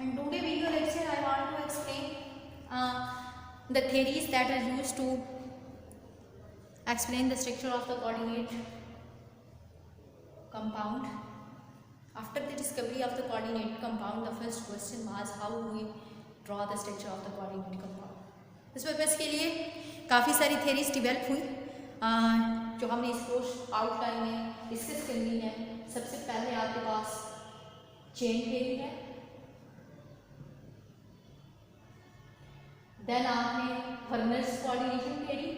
In today's video lecture, I want to explain the theories that are used to explain the structure of the coordinate compound. After the discovery of the coordinate compound, the first question was how we draw the structure of the coordinate compound. इस purpose के लिए काफ़ी सारी theories develop हुई जो हमने इस course outline में डिस्कस करनी है. सबसे पहले आपके पास चेन थ्योरी है, देन आपने Werner's coordination theory,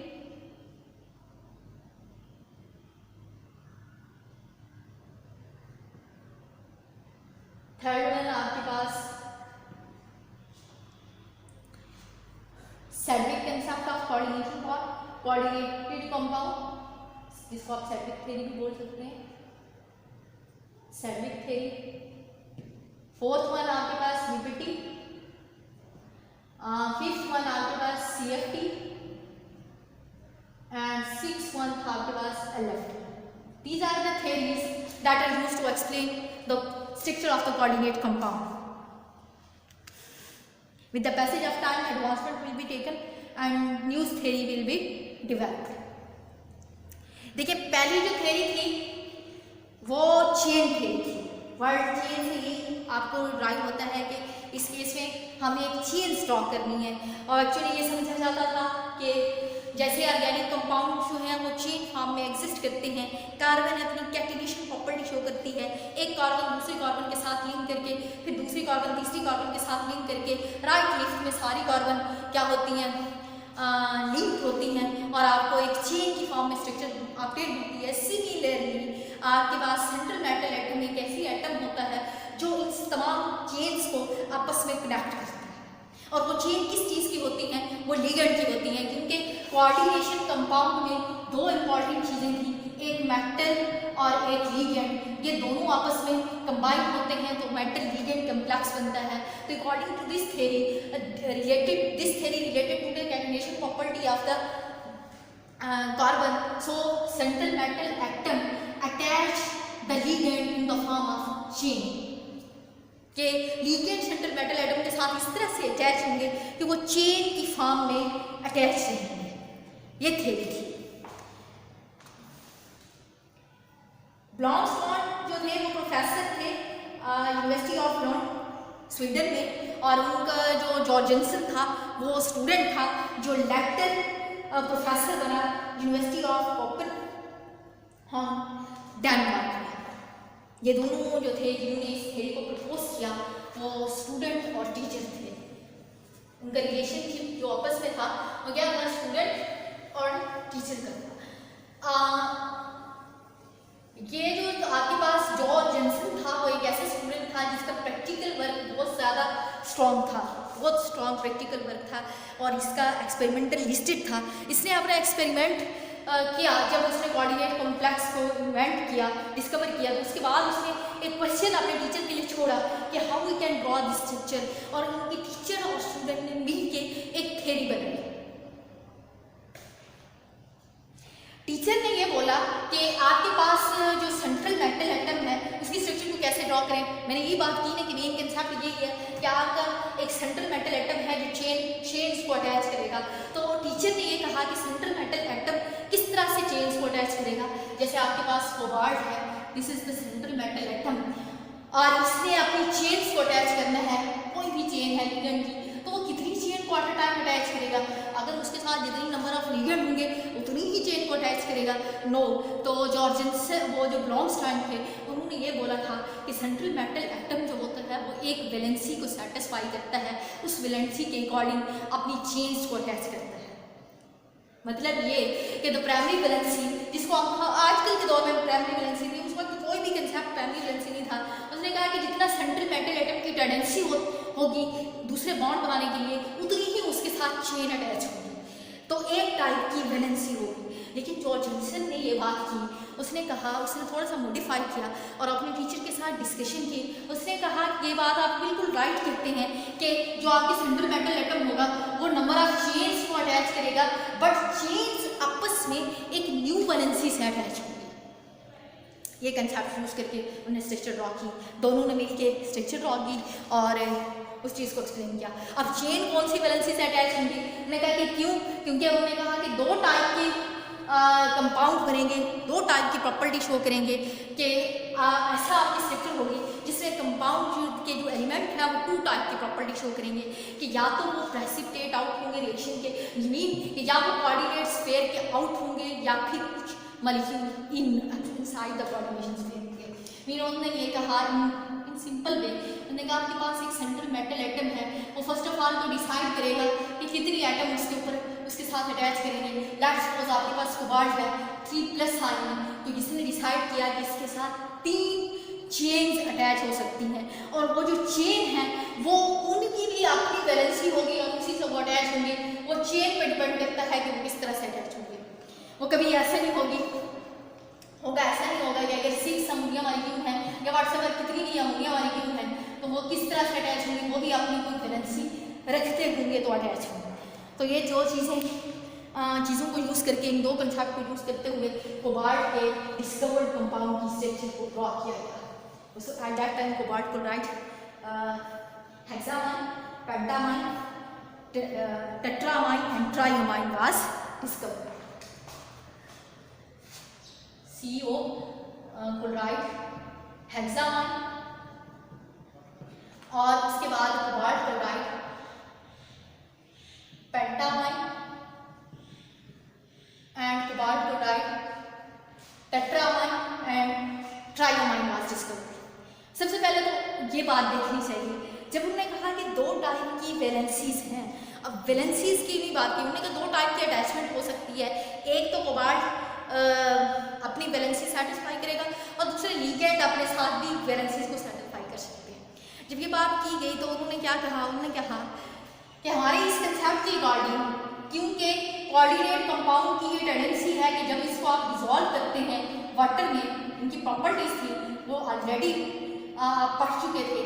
third one आपके पास Sidgwick concept of coordination for coordinated compound, जिसको आप सेड्रिक थ्योरी भी बोल सकते हैं, सेड्रिक थ्योरी. फोर्थ वन आपके पास यूपीटी, फिफ्थ वन आपके पास सीएफटी एंड सिक्स्थ वन आपके पास LFT. These are the theories that are used to explain the structure of the coordinate compound. With the passage of time, advancement will be taken and new theory will be developed. देखिए पहली जो theory थी वो chain theory थी. Word chain से ही आपको right होता है कि इस केस में हमें एक चेन ड्रॉ करनी है. और एक्चुअली ये समझा जाता था कि जैसे ऑर्गेनिक कंपाउंड जो है वो चेन फॉर्म में एग्जिस्ट करते हैं. कार्बन अपनी कैटिनेशन प्रॉपर्टी शो करती है, एक कार्बन दूसरे कार्बन के साथ लिंक करके, फिर दूसरी कार्बन तीसरी कार्बन के साथ लिंक करके राइट लेफ्ट में सारी कार्बन क्या होती हैं, लिंक होती हैं और आपको एक चेन की फॉर्म में स्ट्रक्चर अपडेट होती है. सिमिलरली आपके पास सेंट्रल मेटल एटम एक ऐसी एटम होता है जो इस तमाम चेन्स को आपस में कनेक्ट करता है. और वो चेन किस चीज़ की होती हैं, वो लिगेंड की होती हैं, क्योंकि कोऑर्डिनेशन कंपाउंड में दो इंपॉर्टेंट चीज़ें थी, एक मेटल और एक लिगेंड. ये दोनों आपस में कंबाइन होते हैं तो मेटल लिगेंड कम्प्लेक्स बनता है. तो according to this theory related to the catenation property of the carbon, so central metal atom attach the ligand in the form of chain. कि ligand सेंट्रल मेटल एटम के साथ इस तरह से attach होंगे कि वो चेन की फॉर्म में अटैच रहेंगे. ये थ्योरी थी. ब्लॉन्सटॉन जो थे वो प्रोफेसर थे यूनिवर्सिटी ऑफ लंडन स्वीडन में, और उनका जो जॉर्जेंसन था वो स्टूडेंट था जो लेटर प्रोफेसर बना यूनिवर्सिटी ऑफ कोपेनहेगन डेनमार्क में. ये दोनों जो थे जिन्होंने इस थ्योरी को प्रपोज किया वो स्टूडेंट और टीचर थे. उनका रिलेशनशिप जो आपस में था वो क्या था, स्टूडेंट और टीचर का था. ये जो आपके पास जॉर्ज जेनसन था वो एक ऐसा स्टूडेंट था जिसका प्रैक्टिकल वर्क बहुत ज़्यादा स्ट्रॉन्ग था, बहुत स्ट्रॉन्ग प्रैक्टिकल वर्क था और इसका एक्सपेरिमेंटल लिस्टेड था. इसने अपना एक्सपेरिमेंट किया जब उसने कोऑर्डिनेट कॉम्प्लेक्स को इन्वेंट किया, डिस्कवर किया, तो उसके बाद उसने एक क्वेश्चन अपने टीचर के लिए छोड़ा कि how we can draw this structure, और उनके टीचर और स्टूडेंट ने मिल के एक थ्योरी बनाई. टीचर ने ये बोला कि आपके पास जो सेंट्रल मेटल एटम है उसकी स्ट्रक्चर को कैसे ड्रॉ करें. मैंने ये बात की ना कि मेन कंसेप्ट यही है कि आपका एक सेंट्रल मेटल एटम है जो चेन्स को अटैच करेगा. तो टीचर ने ये कहा कि सेंट्रल मेटल एटम किस तरह से चेन्स को अटैच करेगा. जैसे आपके पास कोबाल्ट है, this is the central metal atom, और इसने अपनी चेन्स को अटैच करना है. कोई भी चेन है लिगेंड की, तो वो कितनी चेन को एट अ टाइम अटैच करेगा. अगर उसके साथ जितनी नंबर ऑफ लिगेंड होंगे उतनी ही चेन को अटैच करेगा. नो, तो जॉर्जेंसन वो जो ब्लॉन्सटाइन थे उन्होंने ये बोला था कि सेंट्रल मेटल एटम जो होता है वो एक वैलेंसी को सेटिस्फाई करता है, उस वैलेंसी के अकॉर्डिंग अपनी चेन्स को अटैच करता है. मतलब ये कि द प्राइमरी वैलेंसी, जिसको आजकल के दौर में प्राइमरी वैलेंसी थी, उस वक्त कोई भी कंसेप्ट प्राइमरी वैलेंसी नहीं था. उसने कहा कि जितना सेंट्रल मेटल एटम की टेंडेंसी होगी दूसरे बॉन्ड बनाने के लिए उतनी ही उसके साथ चेन अटैच होगी, तो एक टाइप की वैलेंसी होगी. लेकिन जॉर्ज जेनसन ने ये बात की, उसने कहा, उसने थोड़ा सा मॉडिफाई किया और अपने टीचर के साथ डिस्कशन की. उसने कहा ये बात आप बिल्कुल राइट कहते हैं कि जो आपकी सेंट्रल मेटल एटम होगा वो नंबर ऑफ चेन्स को अटैच करेगा, बट चेन्स आपस में एक न्यू वैलेंसी से अटैच होगी. ये कंसेप्ट यूज़ करके उन्होंने स्ट्रक्चर ड्रॉ की. दोनों ने मिलकर स्ट्रक्चर ड्रॉ की और उस चीज़ को एक्सप्लेन किया। अब चेन कौन सी वैलेंसी से अटैच होंगी, उन्होंने कहा कि क्यों, क्योंकि उन्होंने कहा कि दो टाइप के कंपाउंड बनेंगे, दो टाइप की प्रॉपर्टी शो करेंगे कि ऐसा आपकी स्ट्रक्चर होगी जिसमें कंपाउंड के जो एलिमेंट है वो टू टाइप की प्रॉपर्टी शो करेंगे कि या तो वो प्रेसिपिटेट आउट होंगे रिएक्शन के, मीन या वो कोऑर्डिनेट स्फीयर के आउट होंगे या फिर कुछ molecule inside the coordination sphere होंगे। मीन उन्होंने ये कहा इन सिंपल वे, उन्होंने कहा आपके पास एक सेंट्रल मेटल एटम है, वो फर्स्ट ऑफ ऑल तो डिसाइड करेगा कि कितनी एटम उसके ऊपर उसके साथ अटैच करेंगे। लेट्स सपोज आपके पास कोबाल्ट है 3+ आयन, तो इसने डिसाइड किया कि इसके साथ 3 चेन्स अटैच हो सकती हैं, और वो जो चेन है वो उनकी भी अपनी वैलेंसी होगी और उसी से वो अटैच होंगे। वो चेन पर डिपेंड करता है कि वो किस तरह से अटैच होंगे। वो कभी ऐसे नहीं होगा ऐसा नहीं होगा कि अगर 6 अमोनिया मॉलिक्यूल हैं या व्हाट्सएवर कितनी भी अमोनिया मॉलिक्यूल हैं तो वो किस तरह से अटैच होंगे, वो भी अपनी कोई वैलेंसी रखते होंगे तो अटैच होंगे। तो ये जो चीज़ों को यूज़ करके, इन दो कंसेप्ट को यूज़ करते हुए कोबाल्ट के डिस्कवर्ड कंपाउंड की स्ट्रक्चर को ड्रॉ किया गया। So at that time cobalt को write hexammine, pentammine, tetrammine and triammine was discovered. CO could write hexammine और उसके बाद cobalt could write pentammine and cobalt could write tetrammine and triammine was discovered. सबसे पहले तो ये बात देखनी चाहिए, जब उन्होंने कहा कि दो टाइप की वैलेंसीज हैं, अब वैलेंसीज की भी बात की, उन्होंने कहा दो टाइप की अटैचमेंट हो सकती है, एक तो कोबाल्ट अपनी वैलेंसी सेटिस्फाई करेगा और दूसरे लिगेंड अपने साथ भी वैलेंसीज को सेटिस्फाई कर सकते हैं। जब ये बात की गई तो उन्होंने क्या कहा, उन्होंने कहा कि हमारे इस कंसेप्ट के अकॉर्डिंग, क्योंकि कोऑर्डिनेट कंपाउंड की ये टेंडेंसी है कि जब इसको आप डिसॉल्व करते हैं वाटर में, इनकी प्रॉपर्टीज थी वो ऑलरेडी पढ़ चुके थे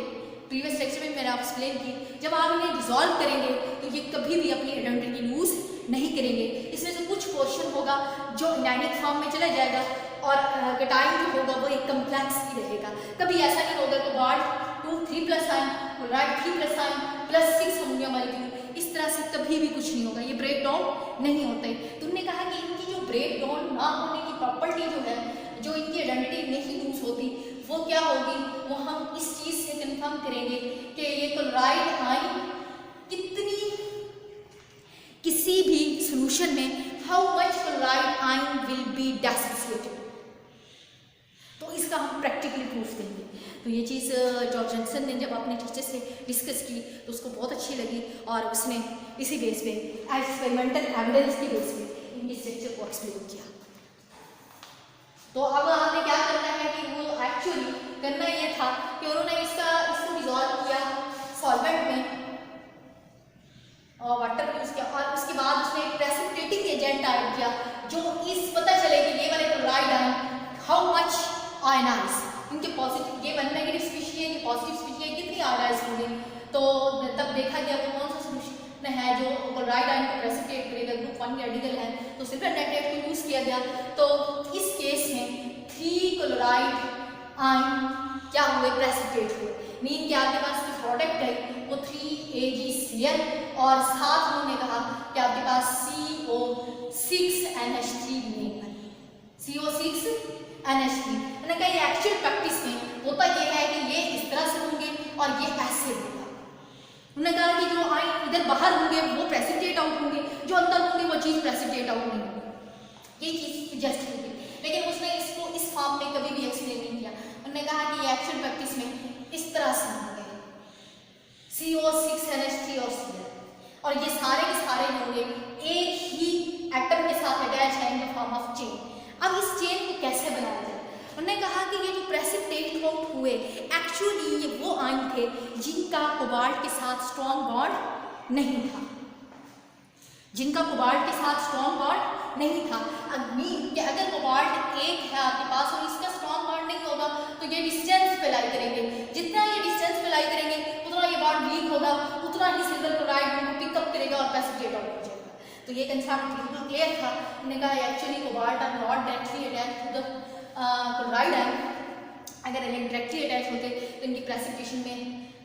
प्रीवियस लेक्चर में, मैंने आप एक्सप्लेन की। जब आप इन्हें डिसॉल्व करेंगे तो ये कभी भी अपनी आइडेंटिटी लूज नहीं करेंगे। इसमें से कुछ पोर्शन होगा जो इनाइनिक फॉर्म में चला जाएगा और कैटायन जो होगा वो एक कम्प्लेक्स ही रहेगा। कभी ऐसा नहीं होगा कि cobalt 2 3+ ion, chloride 3+ ion plus 6 ammonia molecule, इस तरह से कभी भी कुछ नहीं होगा, ये ब्रेक डाउन नहीं होते। तो उन्होंने कहा कि इनकी जो ब्रेक डाउन ना होने की प्रॉपर्टी जो है, जो इनकी आइडेंटिटी नहीं लूज होती, वो क्या होगी, वो हम इस चीज़ से कंफर्म करेंगे कि ये क्लोराइड आयन कितनी, किसी भी सॉल्यूशन में how much chloride ion will be dissociated, तो इसका हम प्रैक्टिकली प्रूफ देंगे। तो ये चीज़ जॉर्ज जॉनसन ने जब अपने टीचर से डिस्कस की तो उसको बहुत अच्छी लगी और उसने इसी बेस पे एक्सपेरिमेंटल एविडेंस की बेस पे इनकी स्ट्रक्चर को एक्सप्लेन किया। तो अब हमें क्या करना है कि वो एक्चुअली करना ये था कि उन्होंने इसको डिसॉल्व किया सॉल्वेंट में और वाटर यूज किया और उसके बाद उसने एक प्रेसिपिटेटिंग एजेंट ऐड किया जो इस पता चले कि ये वाले chloride ion how much ionize, इनके पॉजिटिव, ये वन नेगेटिव स्पीशीज है, ये पॉजिटिव स्पीशीज है, कितनी आयनाइज होंगे। तो तब देखा गया वो कौन सा सॉल्यूशन है जो क्लोराइड आयन को प्रेसिपिटेट करेगा, ग्रुप 1 रेडिकल है, तो सिल्वर नाइट्रेट को यूज किया गया। तो इस केस में 3 क्लोराइड आयन क्या हुए, प्रेसिपिटेट हुए। मीन कि आपके पास जो प्रोडक्ट है वो 3AgCl और साथ उन्होंने कहा कि आपके पास CO6NH3 बनेगा, CO6NH3। मैंने कहा ये एक्चुअल प्रैक्टिस में होता ये है कि ये इस तरह से होंगे और ये ऐसे होगा। उन्होंने कहा कि जो आयन इधर बाहर होंगे वो प्रेसिपिटेट आउट होंगे, जो अंदर होंगे वो चीज़ प्रेसिपिटेट आउट नहीं होगी, ये चीज़ जस्ट होगी। लेकिन उसने इसको इस फॉर्म में कभी भी एक्सप्लेन नहीं किया। उन्होंने कहा कि ये एक्चुअल प्रैक्टिस में इस तरह से होंगे, CO6NH3 और Cl, और ये सारे के सारे होंगे एक ही एटम के साथ अटैच है in the form of chain. अब इस चेन को कैसे बनाया जाए, उन्होंने कहा कि ये जो प्रेसिपिटेट आउट हुए एक्चुअली ये वो आयन थे जिनका कोबाल्ट के साथ स्ट्रॉन्ग बॉन्ड नहीं था, जिनका कोबाल्ट के साथ स्ट्रॉन्ग बॉन्ड नहीं था। कि अगर कोबाल्ट एक है आपके पास और इसका स्ट्रॉन्ग बॉन्ड नहीं होगा तो ये डिस्टेंस पे लाई करेंगे, जितना ये डिस्टेंस पे लाई करेंगे उतना ये बॉन्ड वीक होगा, उतना ही सिल्वर क्लोराइड उनको पिकअप करेगा और प्रेसिपिटेट आउट हो जाएगा। तो ये कंसेप्ट बिल्कुल क्लियर था। उन्होंने कहा actually cobalt are not directly attach to the chloride ion, अगर डायरेक्टली अटैच होते तो इनकी प्रेसिपिटेशन में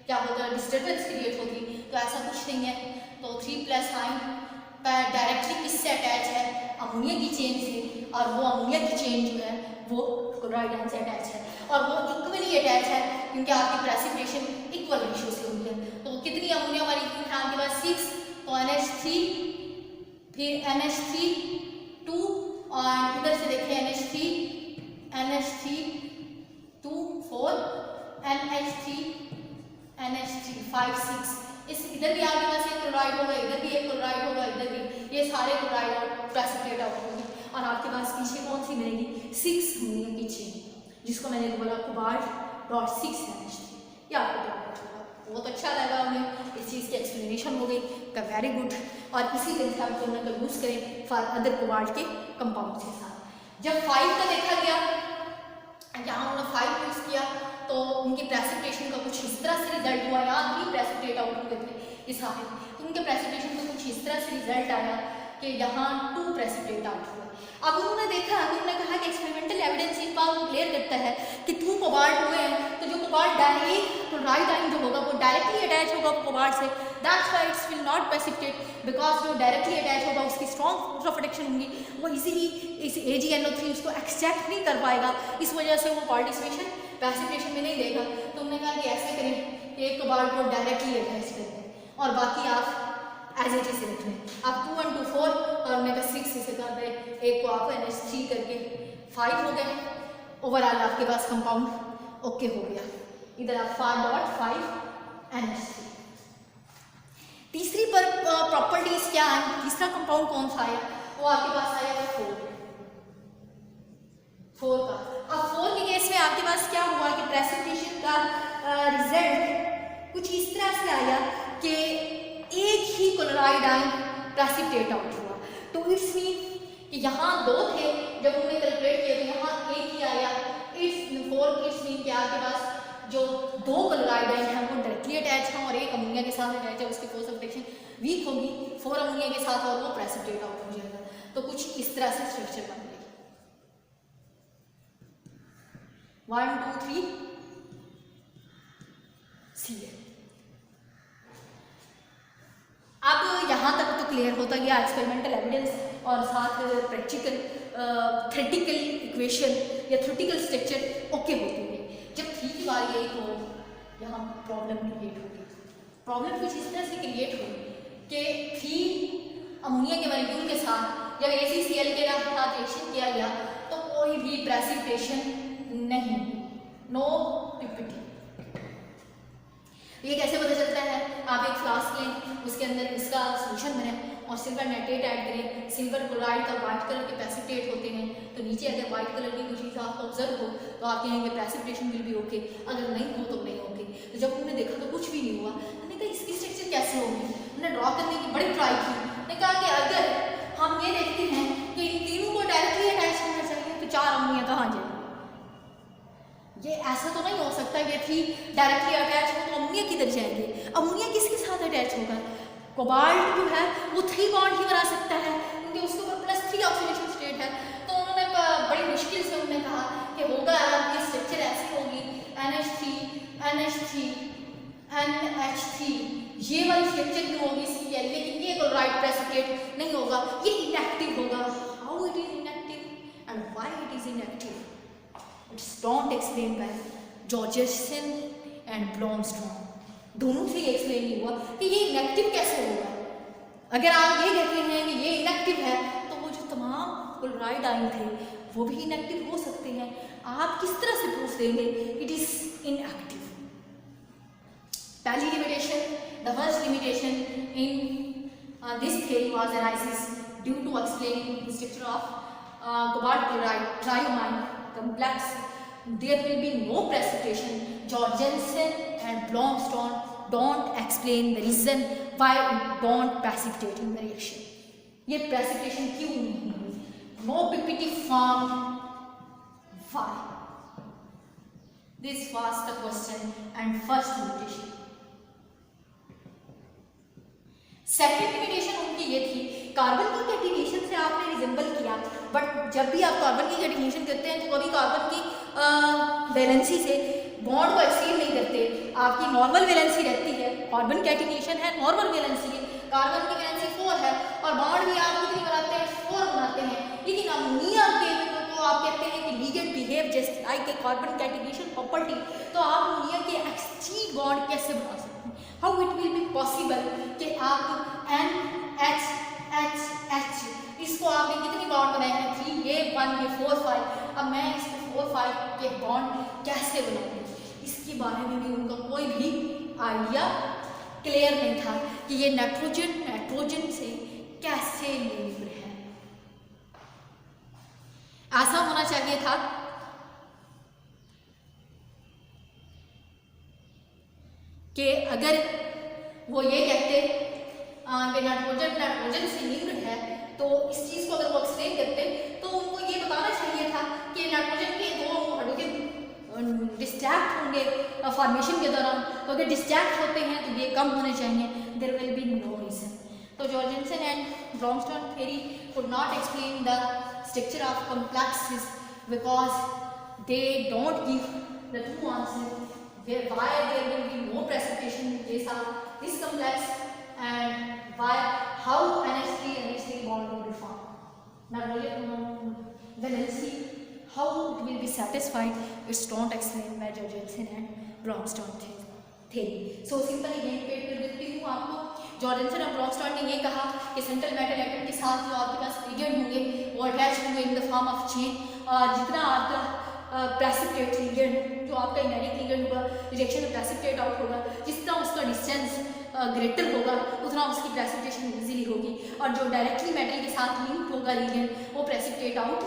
क्या होता है, डिस्टर्बेंस क्रिएट होगी। तो ऐसा कुछ नहीं है। तो 3+ आयन डायरेक्टली किससे अटैच है, अमोनिया की चेन से, और वो अमोनिया की चेन जो है वो क्लोराइड आयन से अटैच है, और वो इक्वली अटैच है क्योंकि आपकी प्रेसिपिटेशन इक्वल रेशियो से हुई है। तो कितनी अमोनिया वाली है आपके पास 6, तो NH3, फिर NH3 2, और इधर से देखिए NH3 2 4, NH3 5 6, इस इधर भी आपके पास एक क्लोराइड होगा, इधर भी एक क्लोराइड होगा, इधर भी, ये सारे क्लोराइड और प्रेसिपिटेट आउट होंगे, और आपके पास पीछे कौन सी मिलेगी, 6 अमोनिया की चेन, जिसको मैंने बोला कोबाल्ट.6 NH3। ये आपको क्लियर होगा। बहुत अच्छा लगा उन्हें, इस चीज़ की एक्सप्लेनेशन हो गई का वेरी गुड। और इसी कंसेप्ट को हम यूज़ करें फॉर अदर कोबाल्ट के कंपाउंड के साथ। जब 5 का देखा गया, यहाँ उन्होंने 5 यूज़ किया, तो उनके प्रेसिपिटेशन का कुछ इस तरह से रिजल्ट हुआ। यहाँ 3 प्रेसिपिटेट आउट हुए थे इस हाथ में, तो उनके प्रेसिपिटेशन का कुछ इस तरह से रिजल्ट आया कि यहाँ 2 प्रेसिपिटेट आउट हुए। अब उन्होंने देखा, उन्होंने कहा कि एक्सपेरिमेंटल एविडेंस इस बात को क्लियर करता है कि 2 कोबाल्ट हुए हैं, तो जो कोबाल्ट क्लोराइड आयन जो होगा वो डायरेक्टली अटैच होगा कोबाल्ट से, that's why it's will not precipitate, because जो डायरेक्टली अटैच होगा उसकी स्ट्रॉन्ग फोर्स ऑफ अट्रैक्शन होंगी, वो इजीली इस AgNO3 उसको एक्सट्रैक्ट नहीं कर पाएगा, इस वजह से वो पार्टिसिपेशन प्रेसिपिटेशन में नहीं देगा। तो उन्होंने कहा कि ऐसे करें कि एक कोबाल्ट को डायरेक्टली अटैच कर दें और बाकी आप एज इट इज रख लें। आप 2 1 2 4 और उन्होंने कहा 6 इसे कर दे, एक को आप NH3 करके 5 हो गए। ओवरऑल आपके पास कंपाउंड ओके हो गया। इधर आप 5.5 NH3। तीसरी पर प्रॉपर्टीज क्या है, तीसरा कंपाउंड कौन सा आया, वो आपके पास आया 4 का। अब 4 के केस में आपके पास क्या हुआ कि प्रेसिपिटेशन का रिजल्ट कुछ इस तरह से आया कि एक ही क्लोराइड आयन प्रेसिपिटेट आउट हुआ। तो इट्स मीन कि यहाँ 2 थे, जब उन्होंने कैलकुलेट किया तो यहाँ एक ही आया। इट्स 4 इट्स मीन कि आपके पास जो 2 क्लोराइड आयन हैं वो डायरेक्टली अटैच हैं और एक अमोनिया के साथ अटैच है, उसकी फोर्स ऑफ अट्रैक्शन वीक होगी 4 अमोनिया के साथ और वो प्रेसिपिटेट आउट हो जाएगा। तो कुछ इस तरह से स्ट्रक्चर बन गई। 1 2 3 Cl। अब यहाँ तक तो क्लियर होता गया एक्सपेरिमेंटल एविडेंस और साथ प्रैक्टिकल थ्योरेटिकल इक्वेशन या थ्योरेटिकल स्ट्रक्चर ओके होती है। जब 3 की बारी आई तो यहाँ प्रॉब्लम क्रिएट होगी। प्रॉब्लम कुछ इस तरह से क्रिएट होगी कि 3 अमोनिया के मॉलिक्यूल के साथ जब ACCl के साथ रिएक्शन किया गया तो कोई भी प्रेसिपिटेशन नहीं, नो पीपीटी। ये कैसे पता चलता है, आप एक फ्लास्क लें, उसके अंदर इसका सोल्यूशन बनाएं और सिल्वर नाइट्रेट ऐड करें। सिल्वर क्लोराइड का व्हाइट कलर के प्रेसिपिटेट होते हैं, तो नीचे अगर व्हाइट कलर की कुछ चीज़ आपको ऑब्जर्व हो तो आप कहेंगे प्रेसिपिटेशन विल भी ओके, अगर नहीं हो तो नहीं ओके। तो जब उन्होंने देखा तो कुछ भी नहीं हुआ, उन्होंने कहा इसकी स्ट्रक्चर कैसे होगी। उन्होंने ड्रॉ करने की बड़ी ट्राई की। उन्होंने कहा कि अगर हम ये देखते हैं कि इन तीनों को डायरेक्टली अटैच करना चाहिए तो 4 अमोनिया कहाँ जाएगी। ये ऐसा तो नहीं हो सकता कि 3 डायरेक्टली अटैच हो तो अमोनिया किधर जाएंगे। अमोनिया किसके साथ अटैच होगा, कोबाल्ट जो है वो 3 बॉन्ड ही बना सकता है क्योंकि उसके ऊपर +3 ऑक्सीडेशन स्टेट है। तो उन्होंने बड़ी मुश्किल से उन्होंने कहा कि होगा ये स्ट्रक्चर ऐसी होगी NH3 NH3 NH3, ये वाली स्ट्रक्चर क्यों होगी Cl, लेकिन ये क्लोराइड प्रेसिपिटेट नहीं होगा, ये इनएक्टिव होगा। How it is inactive and why it is inactive, it's don't explain by Jorgensen and Blomstrand. दोनों से ये एक्सप्लेन नहीं हुआ कि ये इनएक्टिव कैसे होगा। अगर आप ये कहते हैं कि ये इनएक्टिव है तो वो जो तमाम क्लोराइड आयन थे वो भी इनएक्टिव हो सकते हैं। आप किस तरह से प्रूफ देंगे इट इज इनएक्टिव। पहली limitation, the first limitation in this theory was arises due to explaining the structure of cobalt chloride triamine complex. There will be no precipitation. Jorgensen and Blomstone don't explain the reason why it don't precipitate in the reaction. ये precipitation क्यों नहीं हुई? No ppt formed. Why? This was the question and first limitation. Second limitation उनकी ये थी, carbon की catenation से आपने रिजेंबल किया, बट जब भी आप कार्बन की कैटिनेशन करते हैं तो कभी कार्बन की वैलेंसी से बॉन्ड को एक्सचेंज नहीं करते, आपकी नॉर्मल वैलेंसी रहती है। कार्बन कैटिनेशन है, नॉर्मल वैलेंसी है, कार्बन की वैलेंसी 4 है और बॉन्ड भी आप कितनी बनाते हैं, 4 बनाते हैं। लेकिन अमोनिया के तो आप कहते हैं कि ligand behave just like a carbon catenation property, तो आप अमोनिया के एक्सचेंज बॉन्ड कैसे बना सकते हैं? How it will be possible कि आप NH इसको आपने कितनी बॉन्ड बनाए हैं, 3, ये 1, ये 4, 5। अब मैं इसको 4, 5 के बॉन्ड कैसे बनाऊंगी, इसके बारे में भी उनका कोई भी आइडिया क्लियर नहीं था कि ये नाइट्रोजन से कैसे लिंक्ड है। ऐसा होना चाहिए था कि अगर वो ये कहते कि नाइट्रोजन से लिंक्ड है, तो इस चीज़ को अगर वो एक्सप्लेन करते तो उनको ये बताना चाहिए था कि नाइट्रोजन के 2 हाइड्रोजन डिस्ट्रैक्ट होंगे फॉर्मेशन के दौरान, तो अगर डिस्ट्रैक्ट होते हैं तो ये कम होने चाहिए, there will be no reason. तो Jorgensen and Blomstrand theory could not explain the structure of complexes because they don't give the true answer why there will be no precipitation in case of this complex and why how NH3 bond will be formed. Now valency how it will be satisfied, it's not explained by Jorgensen and Bronston theory. So simple ये repeat कर देती हूँ आपको। जॉर्जेनसन और ब्रॉन्स्टोन ने ये कहा कि सेंट्रल मेटल एटम के साथ जो आपके पास लिगेंड होंगे वो अटैच होंगे in the form of chain, और जितना आपका प्रेसिपिटेट लिगेंड जो आपका इनैरिक लिगेंड होगा रिएक्शन में प्रेसिपिटेट आउट होगा, जितना उसका डिस्टेंस ग्रेटर होगा उतना उसकी प्रेसिपिटेशन इजीली होगी, और जो डायरेक्टली मेटल के साथ लिंक होगा लिगेंड वो प्रेसिपिटेट आउट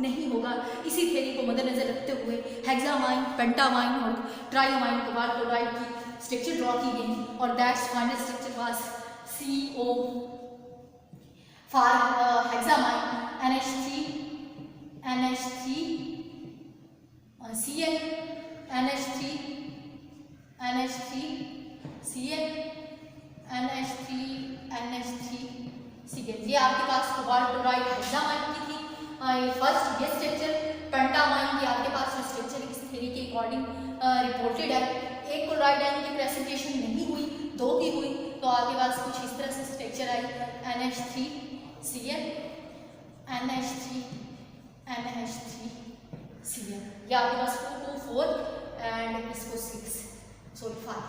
नहीं होगा। इसी थ्योरी को मद्देनजर रखते हुए हेक्सामाइन, पेंटामाइन और ट्राइमाइन कोबाल्ट क्लोराइड की स्ट्रक्चर ड्रॉ की गई और that's final structure was CO for hexamine NH3 Cl NH3 Cl NH3 Cl। ये आपके पास कोबाल्ट क्लोराइड हेक्सामाइन की थी फर्स्ट ये स्ट्रक्चर। पेंटामाइन की आपके पास जो स्ट्रक्चर इस थ्योरी के अकॉर्डिंग रिपोर्टेड है, एक क्लोराइड आयन की प्रेजेंटेशन नहीं हुई, 2 की हुई, तो आपके पास कुछ इस तरह से स्ट्रक्चर आई NH3 Cl NH3 Cl। ये आपके पास 2 2 4 एंड इसको 5,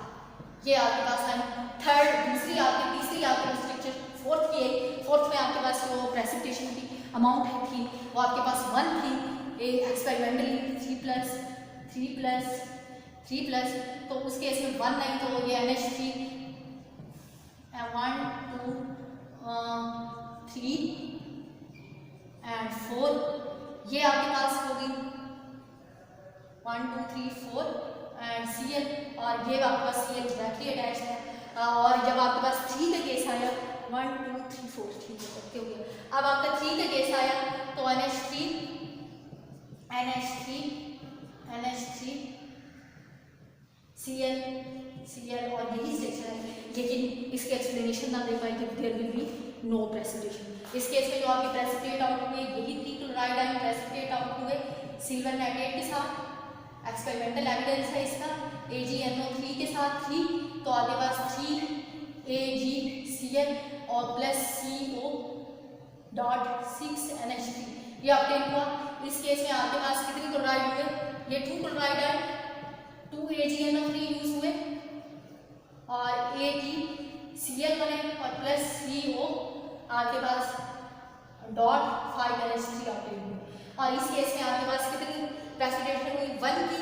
ये आपके पास आई थर्ड तीसरी आपके स्ट्रक्चर फोर्थ में आपके पास जो प्रेसिपिटेशन की अमाउंट थी वो आपके पास 1 थी एक्सपेरिमेंटली 3 प्लस, तो उस केस में 1 नहीं, तो ये NH3 1 2 3 एंड 4 ये आपके पास होगी 1 2 3 4 एंड Cl, और ये आपके पास Cl डायरेक्टली अटैच है, और जब आपके पास 3 का केस आया 1 2 3 4 3 ओके हो गया। अब आपका 3 का केस आया तो NH3 Cl और यही स्ट्रक्चर है, लेकिन इसके एक्सप्लेनेशन ना दे पाई कि there will be no precipitation. इस केस में जो आपके प्रेसिपिटेट आउट हुए यही 3 क्लोराइड आयन प्रेसिपिटेट आउट हुए सिल्वर नाइट्रेट के साथ, एक्सपेरिमेंटल एविडेंस है इसका AgNO3 के साथ 3, तो आपके पास 3 AgCl और प्लस CO डॉट 6 NH3 ये ऑब्टेन हुआ। इस केस में आपके पास कितनी क्लोराइड हुए, ये 2 क्लोराइड आयन 2 AgNO3 यूज हुए और AgCl बने और प्लस CO आपके पास डॉट 5 NH3 ऑब्टेन हुए, और इस केस में आपके पास कितनी प्रेसिपिटेशन हुई 1 की,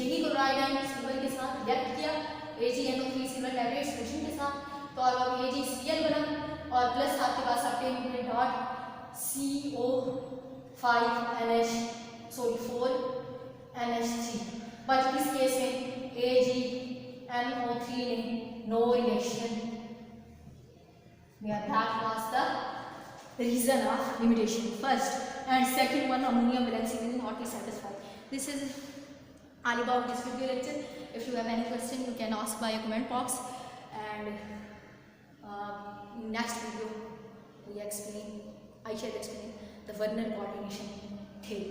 यही क्लोराइड आयन सिल्वर के साथ रिएक्ट किया AgNO3 सिल्वर नाइट्रेट सोल्यूशन के साथ, तो अब AgCl बना और प्लस आपके पास ऑब्टेन हुए डॉट CO5 4 NH3, बट इस केस में AgNO3 ने no reaction, that was the reason of limitation first, and second one ammonium valency will not be satisfied. This is all about this video lecture. If you have any question you can ask by a comment box, and in next video I shall explain the Werner coordination theory.